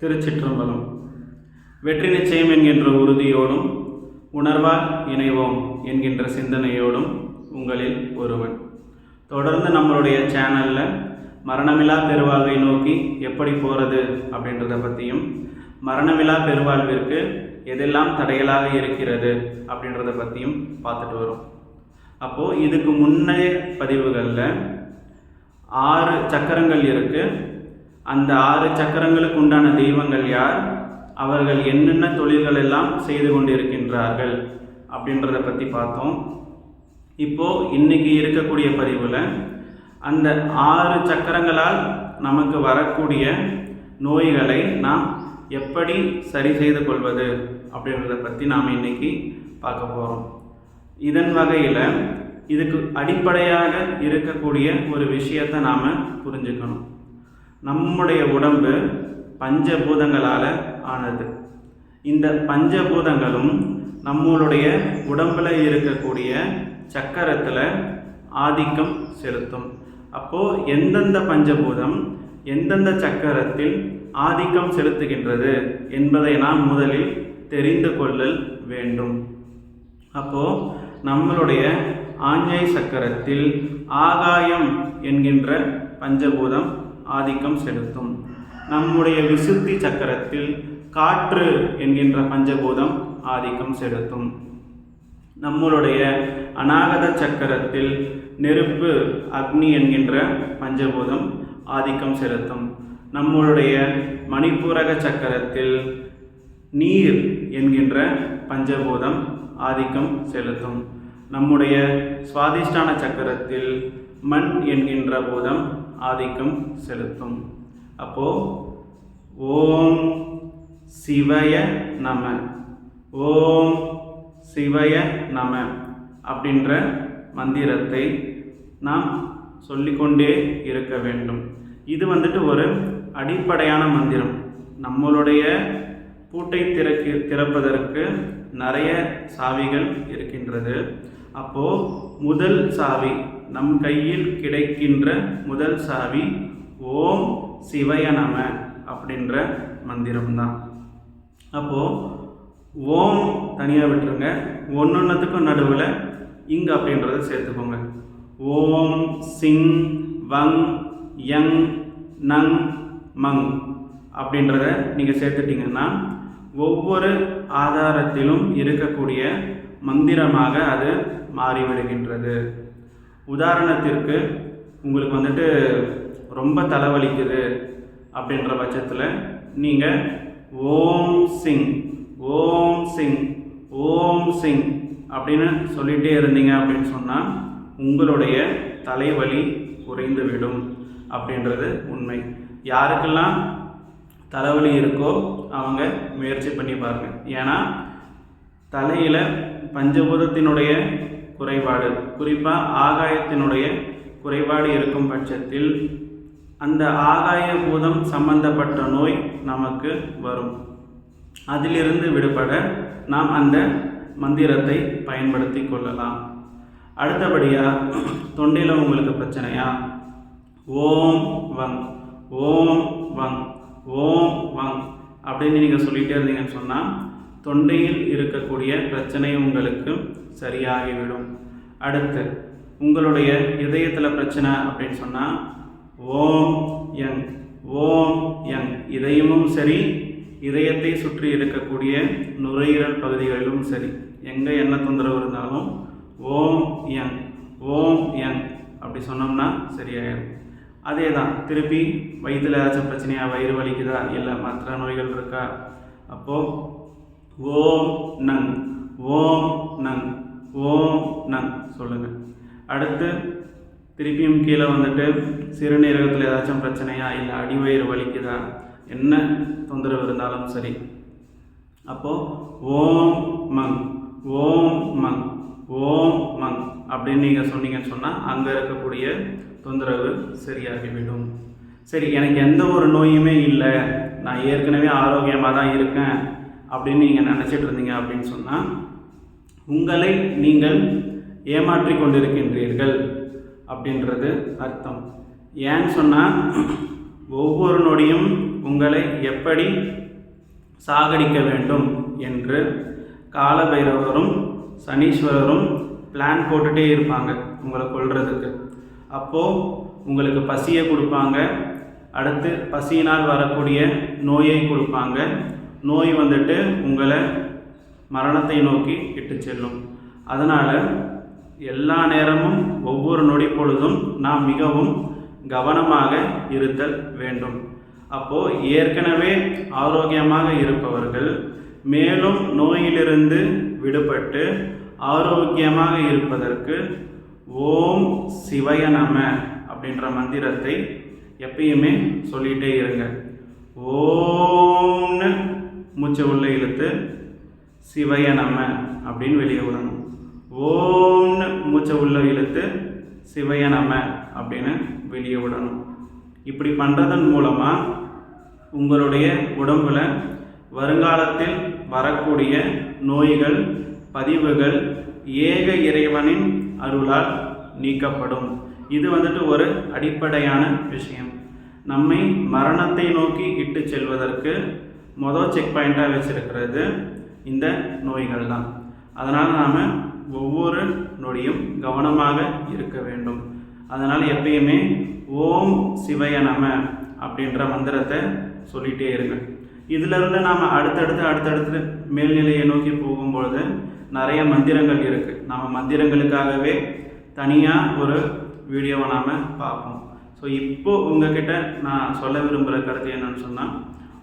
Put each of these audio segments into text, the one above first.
திருச்சிற்றம்பலம். வெற்றி நிச்சயம் என்கின்ற உறுதியோடும் உணர்வால் இணைவோம் என்கின்ற சிந்தனையோடும் உங்களில் ஒருவன். தொடர்ந்து நம்மளுடைய சேனலில் மரணமில்லா பெருவாழ்வை நோக்கி எப்படி போகிறது அப்படின்றத பற்றியும், மரணமில்லா பெருவாழ்விற்கு எதெல்லாம் தடைகளாக இருக்கிறது அப்படின்றத பற்றியும் பார்த்துட்டு வரும். அப்போது இதுக்கு முன்னைய பதிவுகளில் 6 சக்கரங்கள் இருக்குது. அந்த 6 சக்கரங்களுக்கு உண்டான தெய்வங்கள் யார், அவர்கள் என்னென்ன தொழில்கள் எல்லாம் செய்து கொண்டிருக்கின்றார்கள் அப்படின்றத பற்றி பார்த்தோம். இப்போது இன்றைக்கி இருக்கக்கூடிய பதிவில் அந்த 6 சக்கரங்களால் நமக்கு வரக்கூடிய நோய்களை நாம் எப்படி சரி செய்து கொள்வது அப்படின்றத பற்றி நாம் இன்றைக்கி பார்க்க போகிறோம். இதன் வகையில் இதுக்கு அடிப்படையாக இருக்கக்கூடிய ஒரு விஷயத்தை நாம் புரிஞ்சுக்கணும். நம்முடைய உடம்பு பஞ்சபூதங்களால் ஆனது. இந்த பஞ்சபூதங்களும் நம்மளுடைய உடம்பில் இருக்கக்கூடிய சக்கரத்தில் ஆதிக்கம் செலுத்தும். அப்போது எந்தெந்த பஞ்சபூதம் எந்தெந்த சக்கரத்தில் ஆதிக்கம் செலுத்துகின்றது என்பதை நாம் முதலில் தெரிந்து கொள்ளல் வேண்டும். அப்போது நம்மளுடைய ஆஞ்ஞை சக்கரத்தில் ஆகாயம் என்கின்ற பஞ்சபூதம் ஆதிக்கம் செலுத்தும். நம்முடைய விசுத்தி சக்கரத்தில் காற்று என்கின்ற பஞ்சபூதம் ஆதிக்கம் செலுத்தும். நம்மளுடைய அநாகத சக்கரத்தில் நெருப்பு அக்னி என்கின்ற பஞ்சபூதம் ஆதிக்கம் செலுத்தும். நம்மளுடைய மணிப்பூரக சக்கரத்தில் நீர் என்கின்ற பஞ்சபூதம் ஆதிக்கம் செலுத்தும். நம்முடைய சுவாதிஷ்டான சக்கரத்தில் மண் என்கின்ற பூதம் ஆதிக்கம் செலுத்தும். அப்போது ஓம் சிவய நம, ஓம் சிவய நம அப்படின்ற மந்திரத்தை நாம் சொல்லிக்கொண்டே இருக்க வேண்டும். இது ஒரு அடிப்படையான மந்திரம். நம்மளுடைய பூட்டை திறப்பதற்கு நிறைய சாவிகள் இருக்கின்றது. அப்போது முதல் சாவி, நம் கையில் கிடைக்கின்ற முதல் சாவி ஓம் சிவய நம அப்படின்ற மந்திரம்தான். அப்போது ஓம் தனியாக விட்டுருங்க, ஒன்னொன்றுத்துக்கும் நடுவில் இங் அப்படின்றத சேர்த்துக்கோங்க. ஓம் சிங் வங் யங் நங் மங் அப்படின்றத நீங்கள் சேர்த்துட்டிங்கன்னா ஒவ்வொரு ஆதாரத்திலும் இருக்கக்கூடிய மந்திரமாக அது மாறிவிடுகின்றது. உதாரணத்திற்கு உங்களுக்கு ரொம்ப தலைவலிக்குது அப்படின்ற பட்சத்தில் நீங்கள் ஓம் சிங் ஓம் சிங் ஓம் சிங் அப்படின்னு சொல்லிகிட்டே இருந்தீங்க அப்படின்னு சொன்னால் உங்களுடைய தலைவலி குறைந்துவிடும் அப்படின்றது உண்மை. யாருக்கெல்லாம் தலைவலி இருக்கோ அவங்க முயற்சி பண்ணி பாருங்கள். ஏன்னா தலையில் பஞ்சபூதத்தினுடைய குறைபாடு, குறிப்பாக ஆகாயத்தினுடைய குறைபாடு இருக்கும் பட்சத்தில் அந்த ஆகாய பூதம் சம்பந்தப்பட்ட நோய் நமக்கு வரும். அதிலிருந்து விடுபட நாம் அந்த மந்திரத்தை பயன்படுத்தி கொள்ளலாம். அடுத்தபடியாக தொண்டையில் உங்களுக்கு பிரச்சனையா, ஓம் வங் ஓம் வங் ஓம் வங் அப்படின்னு நீங்கள் சொல்லிகிட்டே இருந்தீங்கன்னு சொன்னால் தொண்டையில் இருக்கக்கூடிய பிரச்சனை உங்களுக்கு சரியாகிவிடும். அடுத்து உங்களுடைய இதயத்தில் பிரச்சனை அப்படின்னு சொன்னால் ஓம் யங் ஓம் யங், இதயமும் சரி இதயத்தை சுற்றி இருக்கக்கூடிய நுரையீரல் பகுதிகளிலும் சரி எங்கே என்ன தொந்தரவு இருந்தாலும் ஓம் யங் ஓம் யங் அப்படி சொன்னோம்னா சரியாயிடும். அதே தான் திருப்பி வயிற்றில் ஏதாச்சும் பிரச்சனையா, வயிறு வலிக்குதா, இல்லை மற்ற நோய்கள் இருக்கா, அப்போது ஓம் நங் ஓம் நங் ஓம் நங் சொல்லுங்கள். அடுத்து திருப்பியும் கீழே சிறுநீரகத்தில் ஏதாச்சும் பிரச்சனையா, இல்லை அடிவயிறு வலிக்குதா, என்ன தொந்தரவு இருந்தாலும் சரி, அப்போது ஓம் மங் ஓம் மங் ஓம் மங் அப்படின்னு நீங்கள் சொன்னீங்கன்னு சொன்னால் அங்கே இருக்கக்கூடிய தொந்தரவு சரியாகிவிடும். சரி, எனக்கு எந்த ஒரு நோயுமே இல்லை, நான் ஏற்கனவே ஆரோக்கியமாக தான் இருக்கேன் அப்படின்னு நீங்கள் நினச்சிட்டு இருந்தீங்க அப்படின்னு சொன்னால் உங்களை நீங்கள் ஏமாற்றி கொண்டிருக்கின்றீர்கள் அப்படின்றது அர்த்தம். ஏன்னு சொன்னால் ஒவ்வொரு நொடியும் உங்களை எப்படி சாகடிக்க வேண்டும் என்று காலபைரவரும் சனீஸ்வரரும் பிளான் போட்டுகிட்டே இருப்பாங்க உங்களை கொல்றதுக்கு. அப்போது உங்களுக்கு பசியை கொடுப்பாங்க, அடுத்து பசியினால் வரக்கூடிய நோயை கொடுப்பாங்க. நோய் வந்துட்டு உங்களை மரணத்தை நோக்கி இட்டு செல்லும். அதனால் எல்லா நேரமும் ஒவ்வொரு நொடி பொழுதும் நாம் மிகவும் கவனமாக இருத்தல் வேண்டும். அப்போது ஏற்கனவே ஆரோக்கியமாக இருப்பவர்கள் மேலும் நோயிலிருந்து விடுபட்டு ஆரோக்கியமாக இருப்பதற்கு ஓம் சிவய நம அப்படின்ற மந்திரத்தை எப்பயுமே சொல்லிகிட்டே இருங்க. ஓம்னு மூச்சை உள்ள இழுத்து சிவய நம அப்படின்னு வெளியே விடணும். ஓம்னு மூச்சை உள்ள இழுத்து சிவய நம அப்படின்னு வெளியே விடணும். இப்படி பண்ணுறதன் மூலமாக உங்களுடைய உடம்புல வருங்காலத்தில் வரக்கூடிய நோய்கள் பதிவுகள் ஏக இறைவனின் அருளால் நீக்கப்படும். இது வந்துட்டு ஒரு அடிப்படையான விஷயம். நம்மை மரணத்தை நோக்கி இட்டு செல்வதற்கு மொதல் செக் பாயிண்ட்டாக வச்சிருக்கிறது இந்த நோய்கள் தான். அதனால் நாம் ஒவ்வொரு நொடியும் கவனமாக இருக்க வேண்டும். அதனால் எப்பயுமே ஓம் சிவய நம அப்படின்ற மந்திரத்தை சொல்லிகிட்டே இருங்க. இதிலிருந்து நாம் அடுத்தடுத்து மேல்நிலையை நோக்கி போகும்பொழுது நிறைய மந்திரங்கள் இருக்குது. நம்ம மந்திரங்களுக்காகவே தனியாக ஒரு வீடியோவை நாம் பார்ப்போம். ஸோ இப்போது உங்ககிட்ட நான் சொல்ல விரும்புகிற கருத்து என்னன்னு சொன்னால்,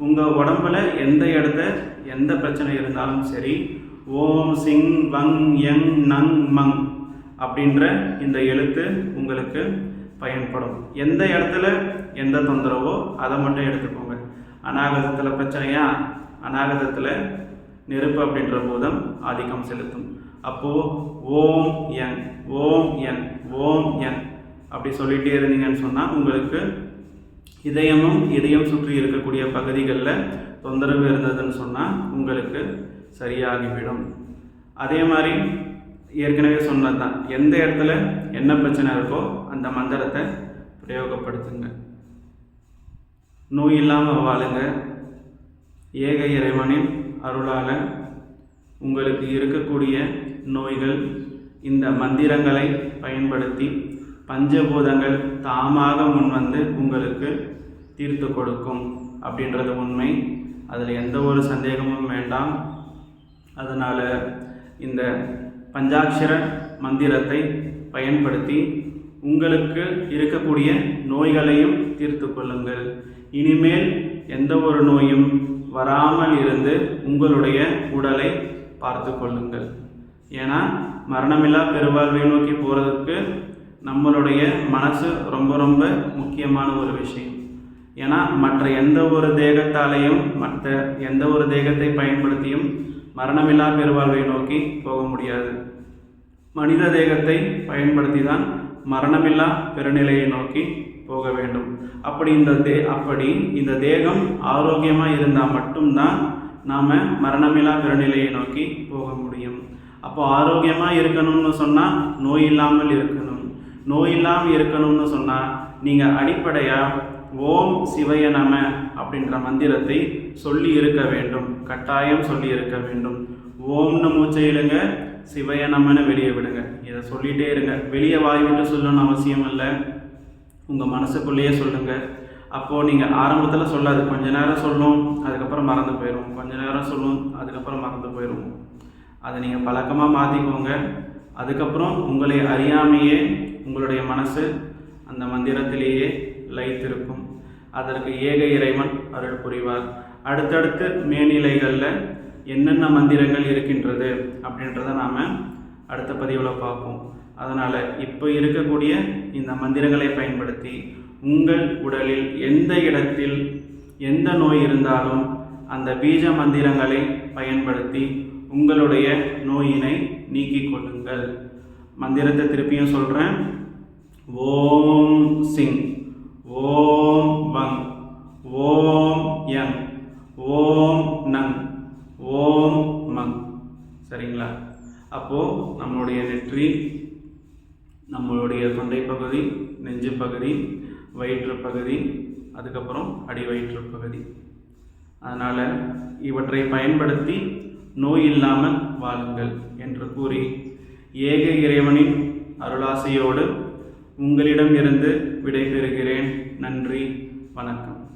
உங்கள் உடம்புல எந்த இடத்த எந்த பிரச்சனை இருந்தாலும் சரி, ஓம் சிங் வங் யங் நங் மங் அப்படின்ற இந்த எழுத்து உங்களுக்கு பயன்படும். எந்த இடத்துல எந்த தொந்தரவோ அதை மட்டும் எடுத்துக்கோங்க. அநாகதத்தில் பிரச்சனையா, அநாகதத்தில் நெருப்பு அப்படின்ற பூதம் ஆதிக்கம் செலுத்தும். அப்போது ஓம் யங் ஓம் யங் ஓம் யங் அப்படி சொல்லிகிட்டே இருந்தீங்கன்னு சொன்னால் உங்களுக்கு இதயம் சுற்றி இருக்கக்கூடிய பகுதிகளில் தொந்தரவு இருந்ததுன்னு சொன்னால் உங்களுக்கு சரியாகிவிடும். அதே மாதிரி ஏற்கனவே சொன்னது தான், எந்த இடத்துல என்ன பிரச்சனை இருக்கோ அந்த மந்திரத்தை பிரயோகப்படுத்துங்க. நோய் இல்லாமல் வாழுங்க. ஏக இறைவனின் அருளால் உங்களுக்கு இருக்கக்கூடிய நோய்கள் இந்த மந்திரங்களை பயன்படுத்தி பஞ்சபூதங்கள் தாமாக முன்வந்து உங்களுக்கு தீர்த்து கொடுக்கும் அப்படின்றது உண்மை. அதில் எந்த ஒரு சந்தேகமும் வேண்டாம். அதனால் இந்த பஞ்சாட்சர மந்திரத்தை பயன்படுத்தி உங்களுக்கு இருக்கக்கூடிய நோய்களையும் தீர்த்து கொள்ளுங்கள். இனிமேல் எந்த ஒரு நோயும் வராமல் இருந்து உங்களுடைய உடலை பார்த்து கொள்ளுங்கள். ஏன்னா மரணமில்லா பெருவாழ்வை நோக்கி போகிறதுக்கு நம்மளுடைய மனசு ரொம்ப ரொம்ப முக்கியமான ஒரு விஷயம். ஏன்னா மற்ற எந்த ஒரு தேகத்தாலையும் மற்ற எந்த ஒரு தேகத்தை பயன்படுத்தியும் மரணமில்லா பெருவாழ்வை நோக்கி போக முடியாது. மனித தேகத்தை பயன்படுத்தி தான் மரணமில்லா பெருநிலையை நோக்கி போக வேண்டும். அப்படி இந்த தேகம் ஆரோக்கியமாக இருந்தால் மட்டும்தான் நாம் மரணமில்லா பெருநிலையை நோக்கி போக முடியும். அப்போ ஆரோக்கியமாக இருக்கணும்னு சொன்னால் நோய் இல்லாமல் இருக்கணும். நோய் இல்லாமல் இருக்கணும்னு சொன்னால் நீங்கள் அடிப்படையாக ஓம் சிவய நம அப்படின்ற மந்திரத்தை சொல்லி இருக்க வேண்டும். கட்டாயம் சொல்லி இருக்க வேண்டும். ஓம்னு மூச்சை இழுங்க, சிவய நமன்னு வெளியே விடுங்க. இதை சொல்லிகிட்டே இருங்க. வெளியே வாய் விட்டு சொல்லணும்னு அவசியம் இல்லை, உங்கள் மனசுக்குள்ளேயே சொல்லுங்கள். அப்போது நீங்கள் ஆரம்பத்தில் சொல்லாது, கொஞ்ச நேரம் சொல்லும், அதுக்கப்புறம் மறந்து போயிடும். கொஞ்ச நேரம் சொல்லும், அதுக்கப்புறம் மறந்து போயிடும். அதை நீங்கள் பழக்கமாக மாற்றிக்கோங்க. அதுக்கப்புறம் உங்களை அறியாமையே உங்களுடைய மனசு அந்த மந்திரத்திலேயே லயித்திருக்கும். அதற்கு ஏக இறைவன் அருள் புரிவார். அடுத்தடுத்து மேல்நிலைகளில் என்னென்ன மந்திரங்கள் இருக்கின்றது அப்படின்றத நாம் அடுத்த பதிவில் பார்ப்போம். அதனால் இப்போ இருக்கக்கூடிய இந்த மந்திரங்களை பயன்படுத்தி உங்கள் உடலில் எந்த இடத்தில் எந்த நோய் இருந்தாலும் அந்த பீஜ மந்திரங்களை பயன்படுத்தி உங்களுடைய நோயினை நீக்கிக் கொள்ளுங்கள். மந்திரத்தை திருப்பியும் சொல்கிறேன். ஓம் சிங், ஓம் வங், ஓம் யங், ஓம் நங், ஓம் மங். சரிங்களா? அப்போது நம்மளுடைய நெற்றி, நம்மளுடைய தொண்டை பகுதி, நெஞ்சு பகுதி, வயிற்று பகுதி, அதுக்கப்புறம் அடிவயிற்று பகுதி. அதனால் இவற்றை பயன்படுத்தி நோய் இல்லாமல் வாழுங்கள் என்று கூறி ஏக இறைவனின் அருளாசையோடு உங்களிடம் இருந்து விடைபெறுகிறேன். நன்றி, வணக்கம்.